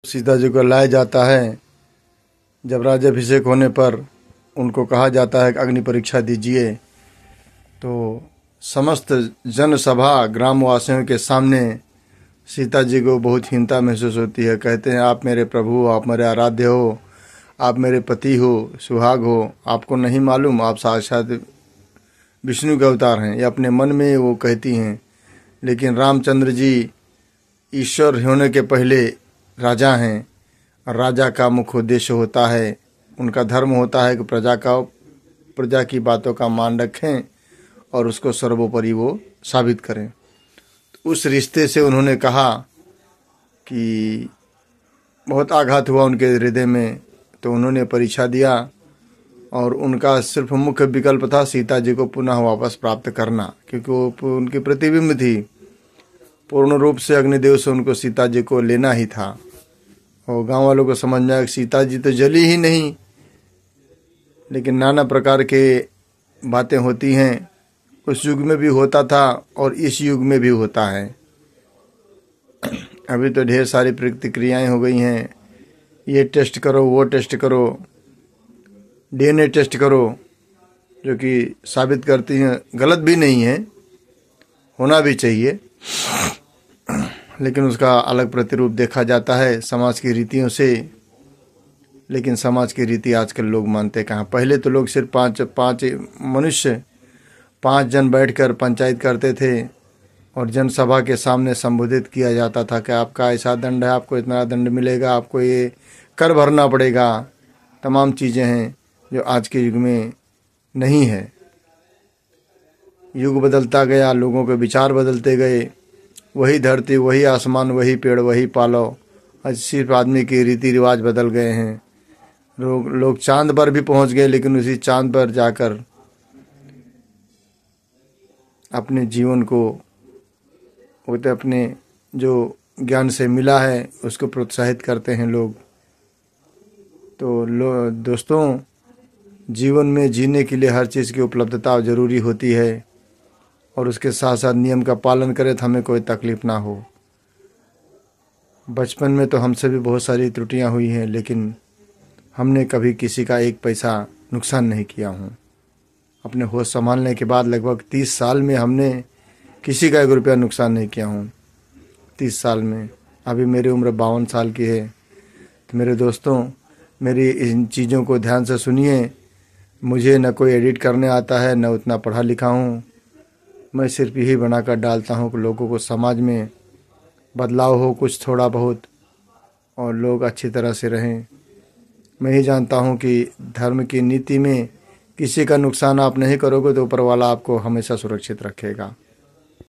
सीता जी को लाया जाता है। जब राज्याभिषेक होने पर उनको कहा जाता है कि अग्नि परीक्षा दीजिए, तो समस्त जनसभा ग्रामवासियों के सामने सीता जी को बहुत हीनता महसूस होती है। कहते हैं, आप मेरे प्रभु, आप मेरे आराध्य हो, आप मेरे पति हो, सुहाग हो, आपको नहीं मालूम आप साक्षात विष्णु के अवतार हैं। ये अपने मन में वो कहती हैं। लेकिन रामचंद्र जी ईश्वर होने के पहले राजा हैं, और राजा का मुख्य उद्देश्य होता है, उनका धर्म होता है कि प्रजा की बातों का मान रखें और उसको सर्वोपरि वो साबित करें। तो उस रिश्ते से उन्होंने कहा कि बहुत आघात हुआ उनके हृदय में, तो उन्होंने परीक्षा दिया और उनका सिर्फ मुख्य विकल्प था सीता जी को पुनः वापस प्राप्त करना, क्योंकि वो उनकी प्रतिबिंब थी। पूर्ण रूप से अग्निदेव से उनको सीता जी को लेना ही था। और गांव वालों को समझ में आया कि सीता जी तो जली ही नहीं, लेकिन नाना प्रकार के बातें होती हैं। उस युग में भी होता था और इस युग में भी होता है। अभी तो ढेर सारी प्रतिक्रियाएं हो गई हैं, ये टेस्ट करो, वो टेस्ट करो, डीएनए टेस्ट करो, जो कि साबित करती हैं। गलत भी नहीं है, होना भी चाहिए, लेकिन उसका अलग प्रतिरूप देखा जाता है समाज की रीतियों से। लेकिन समाज की रीति आजकल लोग मानते कहाँ। पहले तो लोग सिर्फ पांच जन बैठकर पंचायत करते थे और जनसभा के सामने संबोधित किया जाता था कि आपका ऐसा दंड है, आपको इतना दंड मिलेगा, आपको ये कर भरना पड़ेगा। तमाम चीज़ें हैं जो आज के युग में नहीं है। युग बदलता गया, लोगों के विचार बदलते गए। वही धरती, वही आसमान, वही पेड़, वही पालो। आज सिर्फ आदमी के रीति रिवाज बदल गए हैं। लोग चांद पर भी पहुंच गए, लेकिन उसी चांद पर जाकर अपने जीवन को, वो तो अपने जो ज्ञान से मिला है उसको प्रोत्साहित करते हैं लोग। तो दोस्तों, जीवन में जीने के लिए हर चीज़ की उपलब्धता ज़रूरी होती है, और उसके साथ साथ नियम का पालन करें तो हमें कोई तकलीफ ना हो। बचपन में तो हमसे भी बहुत सारी त्रुटियां हुई हैं, लेकिन हमने कभी किसी का एक पैसा नुकसान नहीं किया हूँ। अपने होश संभालने के बाद लगभग 30 साल में हमने किसी का 1 रुपया नुकसान नहीं किया हूँ। 30 साल में। अभी मेरी उम्र 52 साल की है। तो मेरे दोस्तों, मेरी इन चीज़ों को ध्यान से सुनिए। मुझे न कोई एडिट करने आता है, न उतना पढ़ा लिखा हूँ। मैं सिर्फ यही बनाकर डालता हूँ कि लोगों को समाज में बदलाव हो कुछ थोड़ा बहुत, और लोग अच्छी तरह से रहें। मैं ही जानता हूँ कि धर्म की नीति में किसी का नुकसान आप नहीं करोगे तो ऊपर वाला आपको हमेशा सुरक्षित रखेगा।